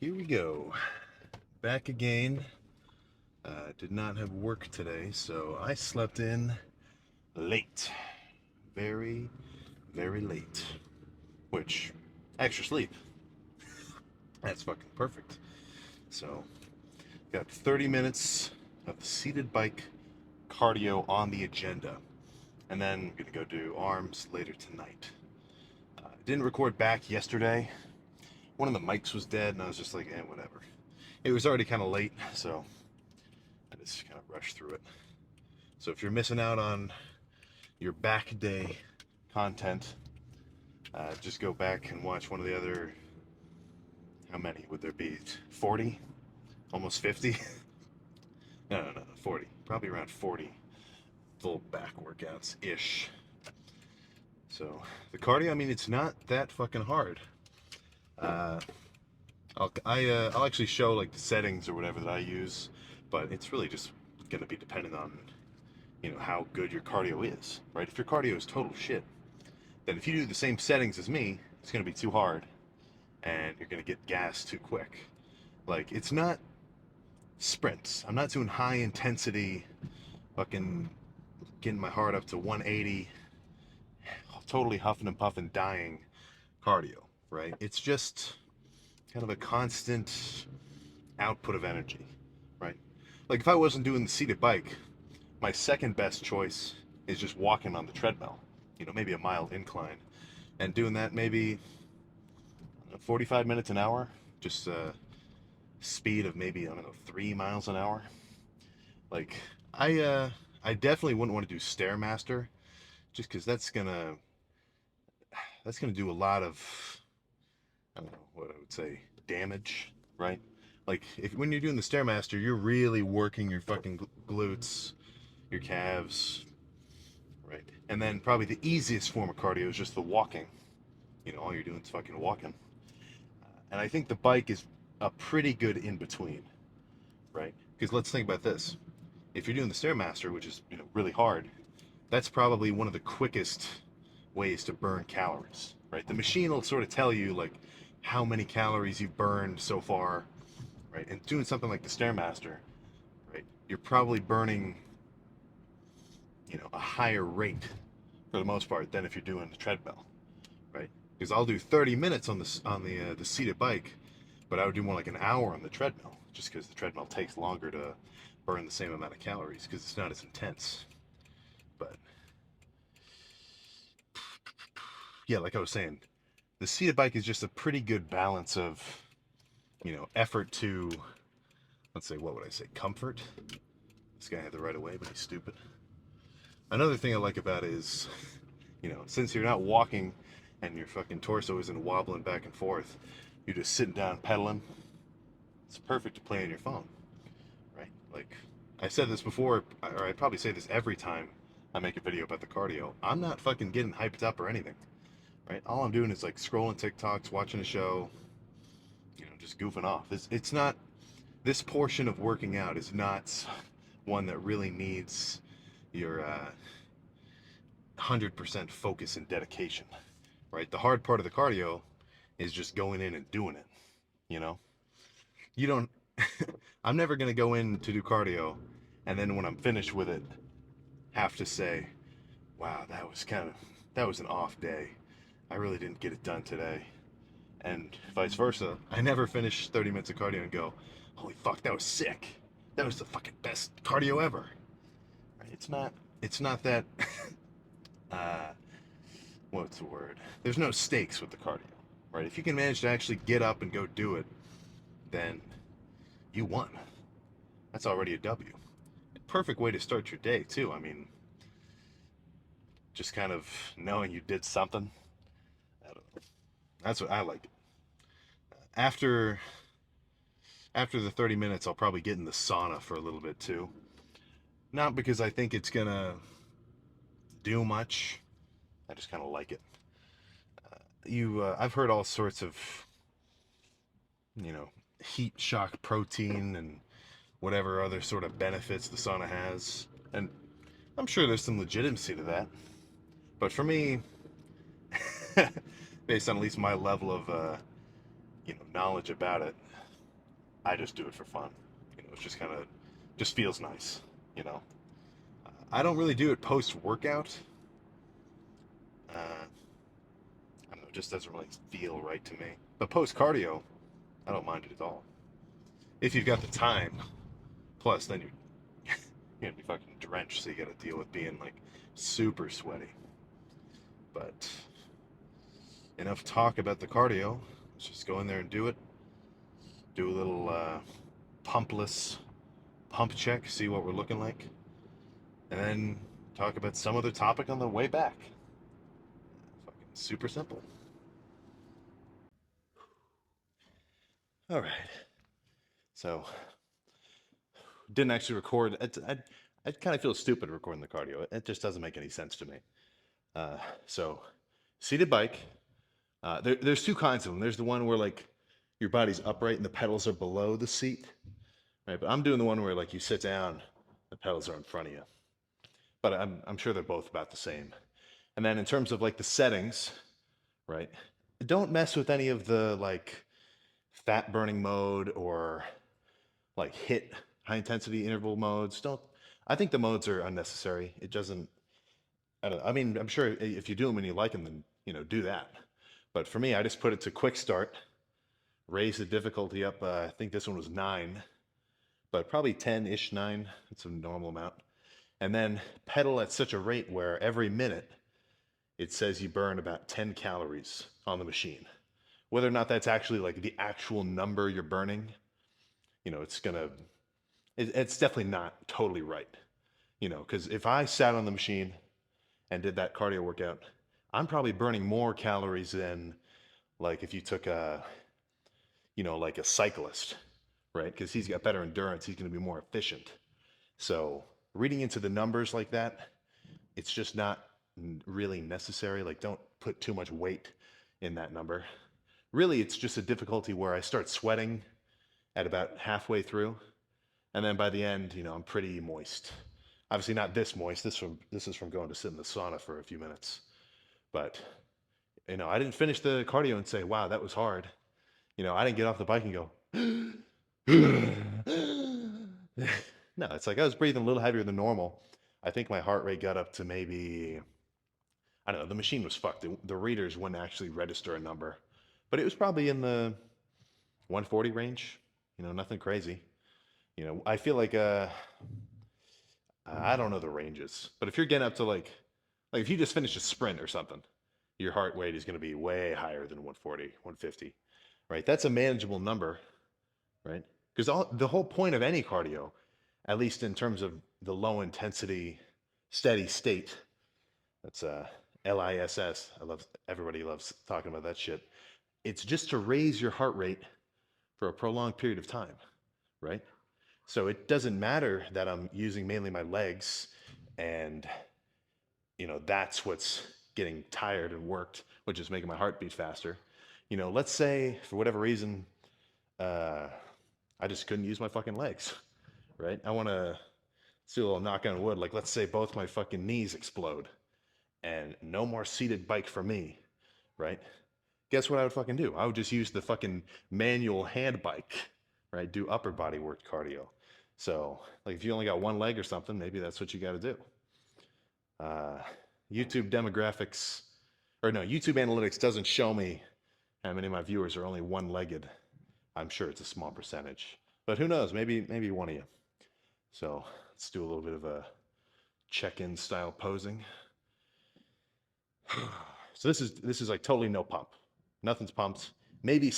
Here we go. Back again. Did not have work today, so I slept in late. Very, very late. Which, extra sleep. That's fucking perfect. So, got 30 minutes of seated bike cardio on the agenda. And then I'm gonna go do arms later tonight. Didn't record back yesterday. One of the mics was dead, and I was just like, whatever. It was already kind of late, so I just kind of rushed through it. So if you're missing out on your back day content, just go back and watch one of the other. How many would there be? 40? Almost 50? No, 40. Probably around 40 full back workouts ish. So the cardio, I mean, it's not that fucking hard. I'll actually show like the settings or whatever that I use, but it's really just going to be dependent on how good your cardio is, right? If your cardio is total shit, then if you do the same settings as me, it's going to be too hard, and you're going to get gassed too quick. Like, it's not sprints. I'm not doing high intensity, fucking getting my heart up to 180, totally huffing and puffing, dying cardio, right? It's just kind of a constant output of energy, right? Like, if I wasn't doing the seated bike, my second best choice is just walking on the treadmill, maybe a mild incline, and doing that maybe 45 minutes an hour, just speed of maybe, I don't know, 3 miles an hour. Like, I definitely wouldn't want to do Stairmaster, just because that's gonna do a lot of, I don't know what I would say, damage, right? Like, when you're doing the Stairmaster, you're really working your fucking glutes, your calves, right? And then probably the easiest form of cardio is just the walking. All you're doing is fucking walking. And I think the bike is a pretty good in between, right? Because let's think about this. If you're doing the Stairmaster, which is really hard, that's probably one of the quickest ways to burn calories, right? The machine will sort of tell you like how many calories you've burned so far, right? And doing something like the Stairmaster, right? You're probably burning a higher rate for the most part than if you're doing the treadmill, right? Because I'll do 30 minutes on the seated bike, but I would do more like an hour on the treadmill, just because the treadmill takes longer to burn the same amount of calories because it's not as intense. But yeah, like I was saying, the seated bike is just a pretty good balance of effort to, let's say, what would I say, comfort. This guy had the right of way, but he's stupid. Another thing I like about it is, since you're not walking and your fucking torso isn't wobbling back and forth, you're just sitting down pedaling. It's perfect to play on your phone, right? Like, I said this before, or I probably say this every time I make a video about the cardio. I'm not fucking getting hyped up or anything, right? All I'm doing is like scrolling TikToks, watching a show, just goofing off. It's not, this portion of working out is not one that really needs your 100% focus and dedication, right? The hard part of the cardio is just going in and doing it, you know? You don't, I'm never going to go in to do cardio and then when I'm finished with it, have to say, wow, that was an off day. I really didn't get it done today. And vice versa. I never finish 30 minutes of cardio and go, holy fuck, that was sick. That was the fucking best cardio ever. Right? It's not that, uh, what's the word? There's no stakes with the cardio, right? If you can manage to actually get up and go do it, then you won. That's already a W. Perfect way to start your day, too. I mean, just kind of knowing you did something. I don't know. That's what I like. After the 30 minutes, I'll probably get in the sauna for a little bit, too. Not because I think it's gonna do much. I just kind of like it. I've heard all sorts of, heat shock protein and whatever other sort of benefits the sauna has, and I'm sure there's some legitimacy to that. But for me, based on at least my level of, knowledge about it, I just do it for fun. It's just kind of just feels nice. You know, I don't really do it post workout. I don't know, it just doesn't really feel right to me. But post cardio, I don't mind it at all. If you've got the time, plus then you're gonna be fucking drenched, so you got to deal with being like super sweaty. But enough talk about the cardio. Let's just go in there and do it. Do a little pumpless pump check, see what we're looking like, and then talk about some other topic on the way back. Fucking super simple. All right. So, didn't actually record. I kind of feel stupid recording the cardio. It just doesn't make any sense to me. So, seated bike. There's two kinds of them. There's the one where like your body's upright and the pedals are below the seat, right? But I'm doing the one where like you sit down, the pedals are in front of you. But I'm sure they're both about the same. And then in terms of like the settings, right? Don't mess with any of the like fat burning mode or like hit high intensity interval modes. Don't. I think the modes are unnecessary. It doesn't. I don't know. I mean, I'm sure if you do them and you like them, then do that. But for me, I just put it to quick start, raise the difficulty up. I think this one was 9, but probably 10-ish 9. It's a normal amount. And then pedal at such a rate where every minute it says you burn about 10 calories on the machine. Whether or not that's actually like the actual number you're burning, it's definitely not totally right. Because if I sat on the machine and did that cardio workout, I'm probably burning more calories than like if you took like a cyclist, right? Because he's got better endurance, he's going to be more efficient. So reading into the numbers like that, it's just not really necessary. Like, don't put too much weight in that number. Really, it's just a difficulty where I start sweating at about halfway through, and then by the end, I'm pretty moist. Obviously, not this moist. This is from going to sit in the sauna for a few minutes. But I didn't finish the cardio and say, "Wow, that was hard." I didn't get off the bike and go. No, it's like I was breathing a little heavier than normal. I think my heart rate got up to maybe, I don't know, the machine was fucked. The readers wouldn't actually register a number, but it was probably in the 140 range. Nothing crazy. I feel like I don't know the ranges, but if you're getting up to like if you just finished a sprint or something, your heart rate is going to be way higher than 140, 150, right? That's a manageable number, right? Because the whole point of any cardio, at least in terms of the low intensity, steady state, that's LISS. Everybody loves talking about that shit. It's just to raise your heart rate for a prolonged period of time, right? So it doesn't matter that I'm using mainly my legs and that's what's getting tired and worked, which is making my heart beat faster. Let's say for whatever reason, uh, I just couldn't use my fucking legs, right? I want to do a little knock on wood. Like, let's say both my fucking knees explode and no more seated bike for me, right? Guess what I would fucking do? I would just use the fucking manual hand bike, right? Do upper body work cardio. So, like, if you only got one leg or something, maybe that's what you got to do. Uh, YouTube demographics, or no, YouTube analytics doesn't show me how many of my viewers are only one-legged. I'm sure it's a small percentage, but who knows? Maybe one of you. So let's do a little bit of a check-in style posing. So this is like totally no pump. Nothing's pumped. Maybe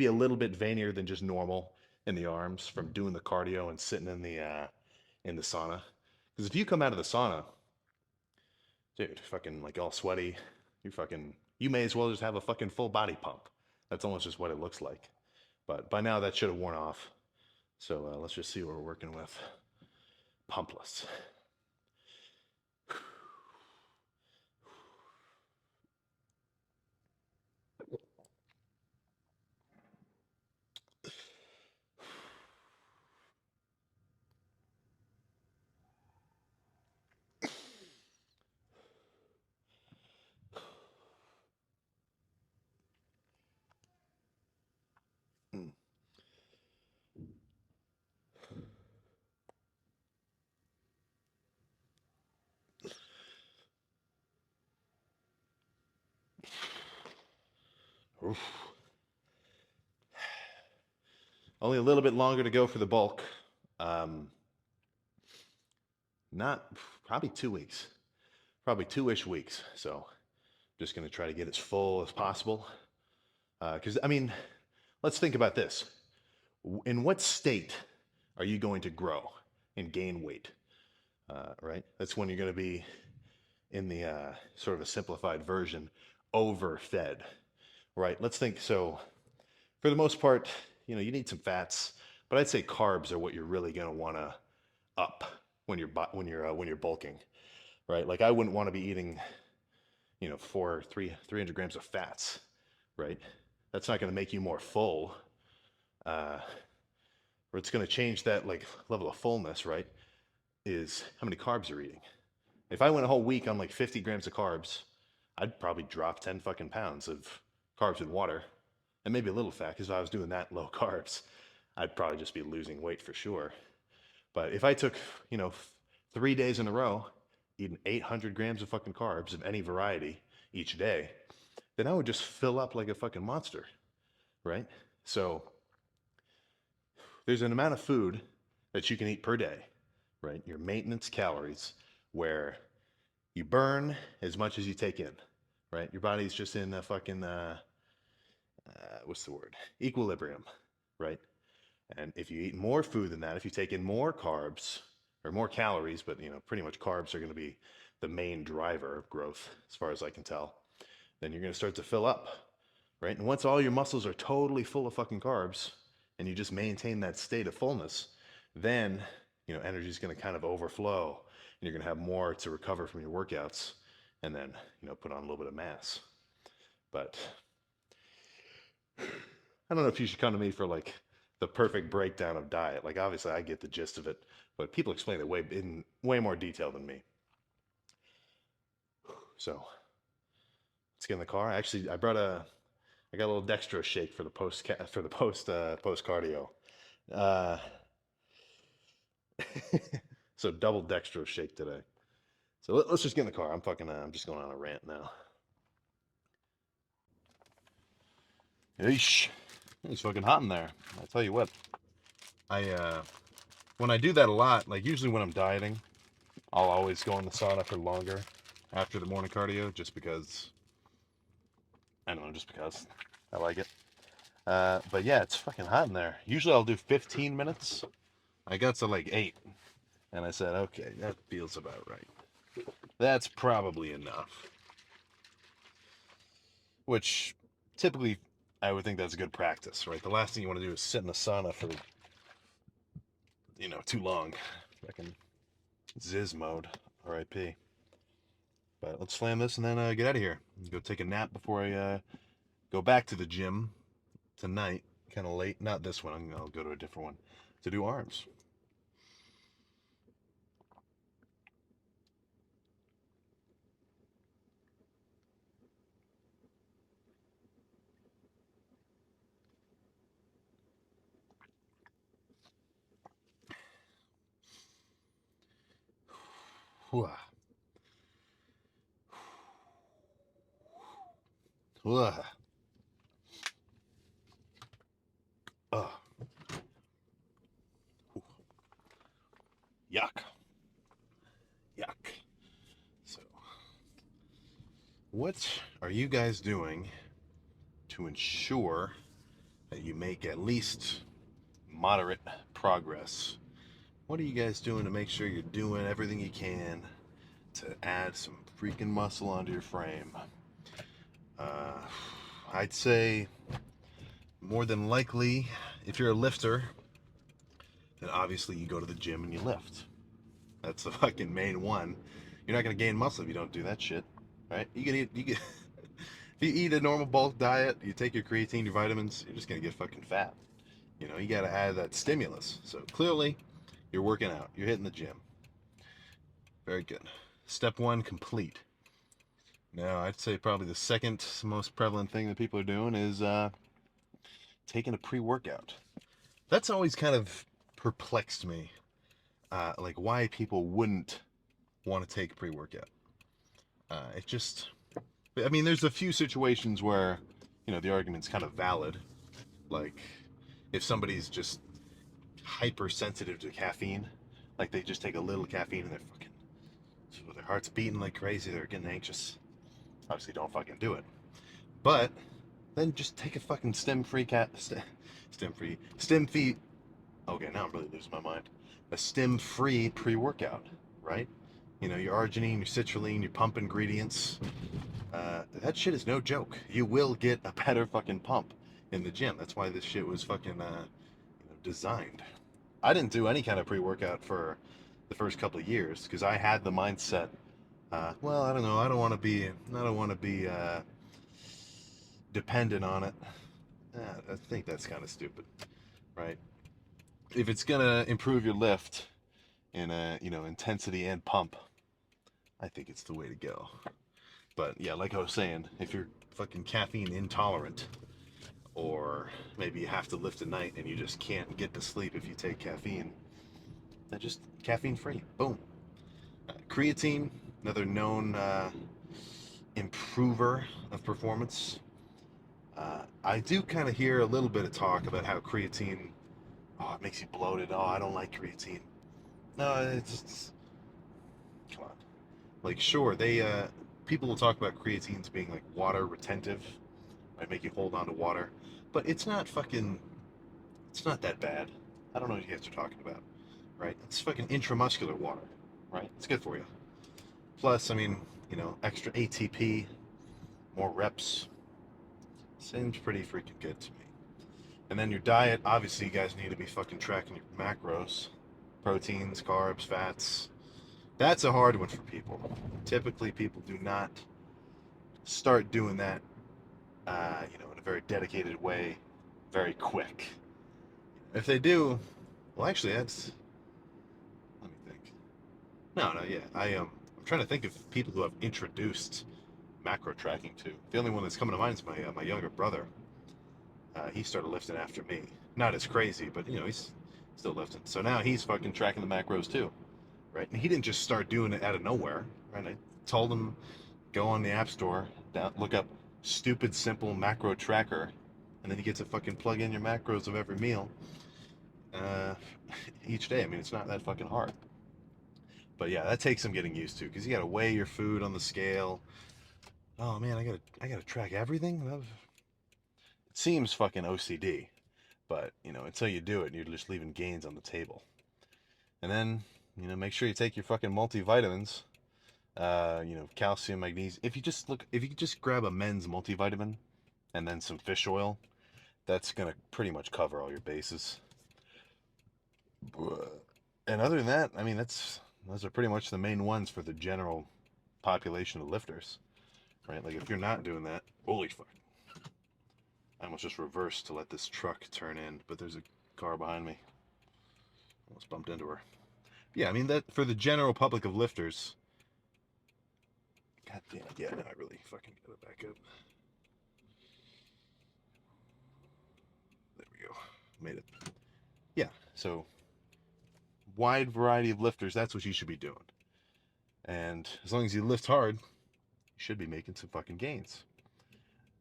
a little bit veinier than just normal in the arms from doing the cardio and sitting in the sauna. Because if you come out of the sauna, dude, fucking like all sweaty, you may as well just have a fucking full body pump. That's almost just what it looks like. But by now that should have worn off. So let's just see what we're working with. Pumpless. Oof. Only a little bit longer to go for the bulk. Um, not probably 2 weeks, probably 2-ish weeks. So just going to try to get as full as possible. Because I mean, let's think about this. In what state are you going to grow and gain weight? Right? That's when you're going to be in the sort of a simplified version, overfed. Right? Let's think. So, for the most part, you need some fats, but I'd say carbs are what you're really going to want to up when you're bulking. Right? Like I wouldn't want to be eating, 300 grams of fats. Right? That's not going to make you more full. Or it's going to change that like level of fullness, right? Is how many carbs you're eating. If I went a whole week on like 50 grams of carbs, I'd probably drop 10 fucking pounds of carbs and water, and maybe a little fat, because if I was doing that low carbs, I'd probably just be losing weight for sure. But if I took, 3 days in a row, eating 800 grams of fucking carbs of any variety each day, then I would just fill up like a fucking monster, right? So there's an amount of food that you can eat per day, right? Your maintenance calories, where you burn as much as you take in, right? Your body's just in a fucking, what's the word? Equilibrium, right? And if you eat more food than that, if you take in more carbs or more calories, but pretty much carbs are going to be the main driver of growth, as far as I can tell, then you're going to start to fill up, right? And once all your muscles are totally full of fucking carbs, and you just maintain that state of fullness, then energy is going to kind of overflow, and you're going to have more to recover from your workouts, and then put on a little bit of mass. But I don't know if you should come to me for like the perfect breakdown of diet. Like obviously I get the gist of it, but people explain it in way more detail than me. So let's get in the car. Actually, I got a little dextrose shake for the post cardio. Uh, so double dextrose shake today. So let's just get in the car. I'm just going on a rant now. Eesh. It's fucking hot in there. I tell you what. When I do that a lot, like usually when I'm dieting, I'll always go in the sauna for longer after the morning cardio, just because I don't know, just because I like it. But yeah, it's fucking hot in there. Usually I'll do 15 minutes. I got to like 8, and I said, okay, that feels about right. That's probably enough. Which typically I would think that's a good practice, right? The last thing you want to do is sit in a sauna for too long. Fucking Ziz mode, RIP. But let's slam this and then get out of here. Go take a nap before I go back to the gym tonight. Kind of late. Not this one. I'll go to a different one to do arms. Whew. Whew. Oh. Yuck. Yuck. So, what are you guys doing to ensure that you make at least moderate progress? What are you guys doing to make sure you're doing everything you can to add some freaking muscle onto your frame? I'd say more than likely, if you're a lifter, then obviously you go to the gym and you lift. That's the fucking main one. You're not gonna gain muscle if you don't do that shit, right? If you eat a normal bulk diet, you take your creatine, your vitamins, you're just gonna get fucking fat. You gotta add that stimulus. So clearly, you're working out. You're hitting the gym. Very good. Step 1 complete. Now, I'd say probably the second most prevalent thing that people are doing is taking a pre-workout. That's always kind of perplexed me. Like why people wouldn't want to take pre-workout. It just, I mean, there's a few situations where the argument's kind of valid. Like, if somebody's just hypersensitive to caffeine, like they just take a little caffeine and they're fucking, so their heart's beating like crazy, they're getting anxious. Obviously, don't fucking do it. But then just take a fucking stem-free. Okay, now I'm really losing my mind. A stem-free pre-workout, right? Your arginine, your citrulline, your pump ingredients. That shit is no joke. You will get a better fucking pump in the gym. That's why this shit was fucking designed. I didn't do any kind of pre-workout for the first couple of years because I had the mindset. Well, I don't know. I don't want to be dependent on it. I think that's kind of stupid, right? If it's gonna improve your lift in intensity and pump, I think it's the way to go. But yeah, like I was saying, if you're fucking caffeine intolerant, or maybe you have to lift at night and you just can't get to sleep if you take caffeine, then just caffeine free. Boom. Creatine, another known improver of performance. I do kind of hear a little bit of talk about how creatine, it makes you bloated. Oh, I don't like creatine. No, it's just, come on. Like, sure, people will talk about creatines being like water retentive, right? Make you hold on to water, but it's not that bad. I don't know what you guys are talking about, right? It's fucking intramuscular water, right? It's good for you. Plus, I mean, extra ATP, more reps. Seems pretty freaking good to me. And then your diet, obviously, you guys need to be fucking tracking your macros, proteins, carbs, fats. That's a hard one for people. Typically, people do not start doing that, in a very dedicated way, very quick. If they do, well, actually, that's. Let me think. No, yeah, I'm trying to think of people who have introduced macro tracking to. The only one that's coming to mind is my younger brother. He started lifting after me. Not as crazy, but he's still lifting. So now he's fucking tracking the macros too, right? And he didn't just start doing it out of nowhere, right? I told him go on the app store, look up stupid simple macro tracker, and then you get to fucking plug in your macros of every meal each day. I mean, it's not that fucking hard. But yeah, that takes some getting used to because you got to weigh your food on the scale. Oh man, I gotta track everything. It seems fucking OCD, but until you do it, you're just leaving gains on the table. And then make sure you take your fucking multivitamins. Calcium, magnesium. If you just grab a men's multivitamin and then some fish oil, that's gonna pretty much cover all your bases. And other than that, I mean, those are pretty much the main ones for the general population of lifters, right? Like if you're not doing that, holy fuck. I almost just reversed to let this truck turn in, but there's a car behind me. Almost bumped into her. Yeah, I mean, that for the general public of lifters. God damn it, yeah, no, I really fucking gotta back up. There we go. Made it. Yeah, so wide variety of lifters, that's what you should be doing. And as long as you lift hard, you should be making some fucking gains.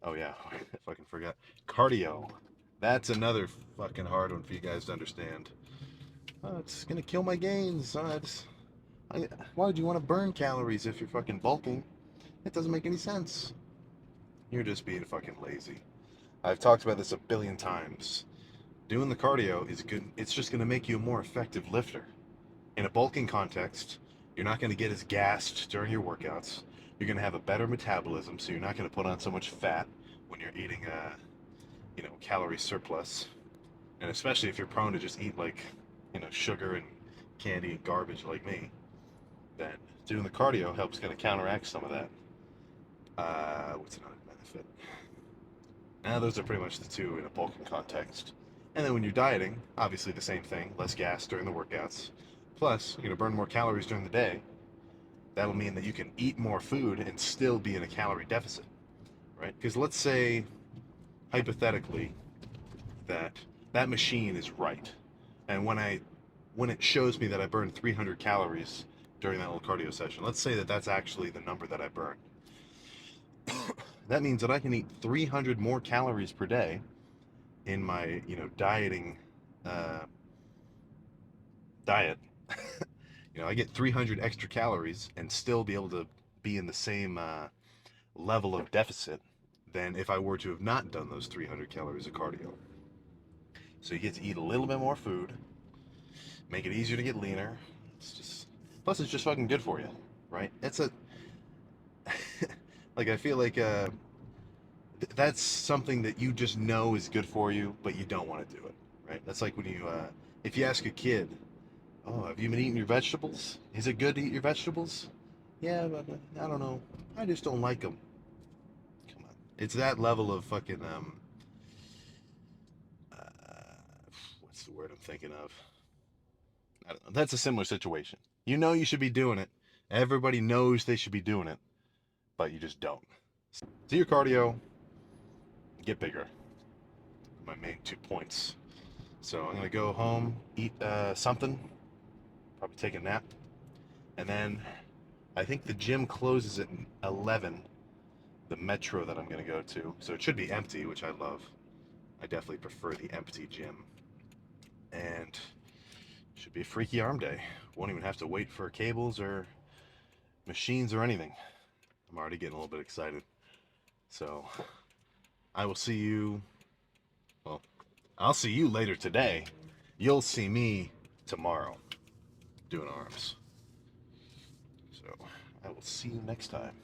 Oh yeah, I fucking forgot. Cardio. That's another fucking hard one for you guys to understand. Oh, it's gonna kill my gains. Why would you want to burn calories if you're fucking bulking? It doesn't make any sense. You're just being fucking lazy. I've talked about this a billion times. Doing the cardio is good. It's just gonna make you a more effective lifter. In a bulking context, you're not gonna get as gassed during your workouts. You're gonna have a better metabolism, so you're not gonna put on so much fat when you're eating calorie surplus. And especially if you're prone to just eat like, sugar and candy and garbage like me, then doing the cardio helps kind of counteract some of that. What's another benefit? Now those are pretty much the two in a bulking context. And then when you're dieting, obviously the same thing, less gas during the workouts. Plus, you're gonna burn more calories during the day. That'll mean that you can eat more food and still be in a calorie deficit, right? Because let's say, hypothetically, that machine is right, and when it shows me that I burned 300 calories during that little cardio session, let's say that that's actually the number that I burned. that means that I can eat 300 more calories per day in my, dieting diet. I get 300 extra calories and still be able to be in the same level of deficit than if I were to have not done those 300 calories of cardio. So you get to eat a little bit more food, make it easier to get leaner. Plus it's just fucking good for you, right? Like I feel like that's something that you just know is good for you, but you don't want to do it, right? That's like when if you ask a kid, "Oh, have you been eating your vegetables? Is it good to eat your vegetables?" "Yeah, but I don't know. I just don't like them." Come on, it's that level of fucking what's the word I'm thinking of? I don't know. That's a similar situation. You know you should be doing it. Everybody knows they should be doing it, but you just don't. Do your cardio, get bigger. My main 2 points. So I'm gonna go home, eat something, probably take a nap, and then I think the gym closes at 11. The metro that I'm gonna go to, so it should be empty, which I love. I definitely prefer the empty gym, and it should be a freaky arm day. Won't even have to wait for cables or machines or anything. I'm already getting a little bit excited. So I will see you. Well, I'll see you later today. You'll see me tomorrow doing arms. So I will see you next time.